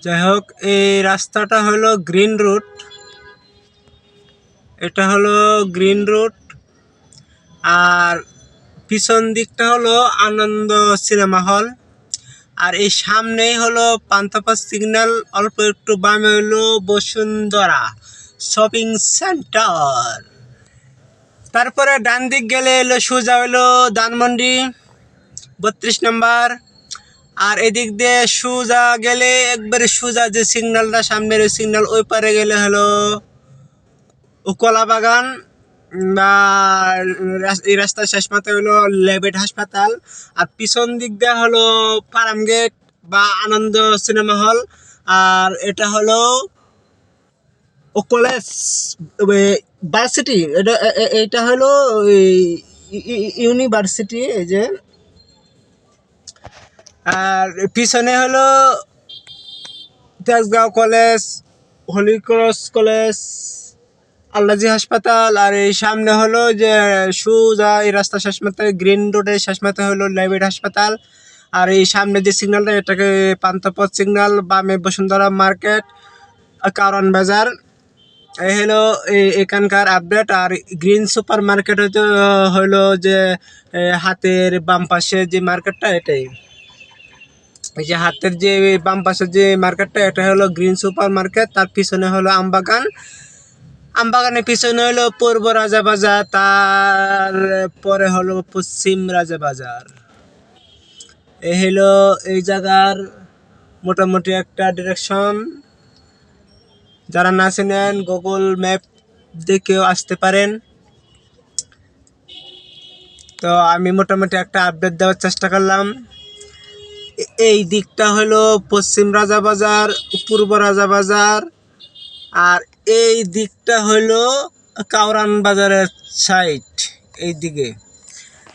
যাই হোক, এই রাস্তাটা হলো গ্রিন রুট। এটা হলো গ্রিন রুট, আর পিছন দিকটা হলো আনন্দ সিনেমা হল। আর এই সামনেই হলো পান্থপথ সিগন্যাল, অল্প একটু বামে হলো বসুন্ধরা শপিং সেন্টার। তারপরে ডান দিক গেলে এলো সোজা হলো ধানমন্ডি 32 নম্বর। আর এদিক দিয়ে সোজা গেলে একবারে সোজা যে সিগন্যালটা সামনের সিগন্যাল, ওই পারে গেলে হলো কলা বাগান। এই রাস্তার শেষ মাথায় হলো লেবেট হাসপাতাল। আর পিছন দিক দিয়ে হলো ফার্ম গেট বা আনন্দ সিনেমা হল। আর এটা হলো কলেজ ভার্সিটি। এটা হলো ইউনিভার্সিটি, এই যে। আর পিছনে হলো Tejgaon college, Holy Cross college, আল্লাজি হাসপাতাল। আর এই সামনে হলো যে সোজা এই রাস্তা শেষ মাথায় গ্রিন রোডের শেষ মাথায় হলো লেবেট হাসপাতাল। আর এই সামনে যে সিগন্যালটা, এটাকে পান্থপথ সিগন্যাল, বামে বসুন্ধরা মার্কেট, কারণ বাজার। এই হলো এখানকার আপডেট। আর গ্রিন সুপার মার্কেট হলো যে হাতের বাম পাশে যে মার্কেটটা, এটাই। এই যে হাতের যে বাম পাশের যে মার্কেটটা, এটা হলো গ্রিন সুপার মার্কেট। তার পিছনে হলো আমবাগান, আমবাগানের পিছনে হলো পূর্ব রাজাবাজার, তারপরে হলো পশ্চিম রাজাবাজার। এই হলো এই জায়গার মোটামুটি একটা ডিরেকশন। যারা না চেনেন গুগল ম্যাপ দেখেও আসতে পারেন। তো আমি মোটামুটি একটা আপডেট দেওয়ার চেষ্টা করলাম। এই দিকটা হলো পশ্চিম রাজাবাজার, পূর্ব রাজাবাজার। আর এই দিকটা হলো কাউরান বাজারের সাইড, এই দিকে।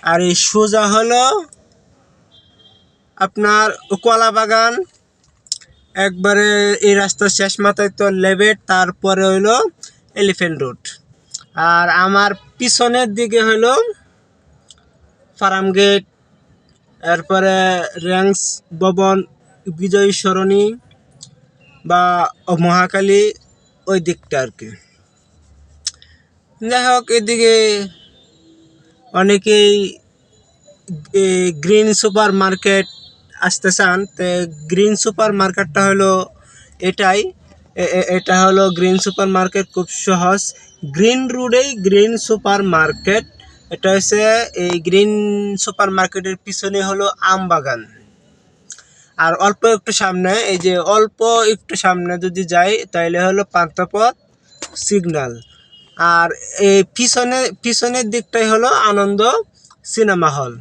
আর এই সোজা হলো আপনার কলা বাগান। একবারে এই রাস্তার শেষ মাথায় তো লেবেট, তারপরে হইলো এলিফ্যান্ট রোড। আর আমার পিছনের দিকে হইলো ফার্ম গেট, এরপরে র্যাঙ্কস ভবন, বিজয়ী সরণি বা মহাকালী, ওই দিকটা আর কি। যাই হোক, এদিকে অনেকেই গ্রিন সুপার মার্কেট আসতে চান। তো গ্রিন সুপার মার্কেটটা হলো এটাই। এটা হলো গ্রিন সুপার মার্কেট, খুব সহজ। গ্রিন রোডেই গ্রিন সুপার মার্কেট। এটা হচ্ছে এই গ্রিন সুপার মার্কেটের পিছনে হলো আমবাগান। আর অল্প একটু সামনে, এই যে অল্প একটু সামনে যদি যাই, তাইলে হলো পান্থপথ সিগন্যাল। আর এই পিছনের দিকটাই হলো আনন্দ সিনেমা হল।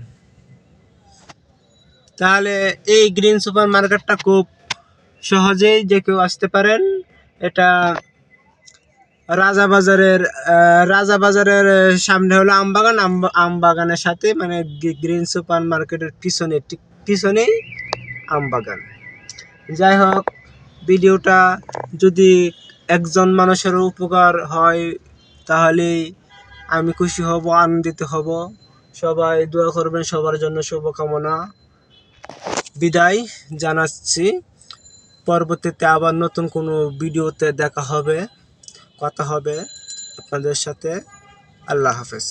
তাহলে এই গ্রিন সুপার মার্কেটটা খুব সহজেই যে কেউ আসতে পারেন। এটা রাজাবাজারের সামনে হলো আমবাগান, আমবাগানের সাথে মানে গ্রিন সুপার মার্কেটের পিছনে, ঠিক পিছনেই আমবাগান। যাই হোক, ভিডিওটা যদি একজন মানুষের উপকার হয় তাহলে আমি খুশি হব, আনন্দিত হব। সবাই দোয়া করবেন, সবার জন্য শুভকামনা। বিদায় জানাচ্ছি। পরবর্তীতে আবার নতুন কোনো ভিডিওতে দেখা হবে, কথা হবে আপনাদের সাথে। আল্লাহ হাফেজ।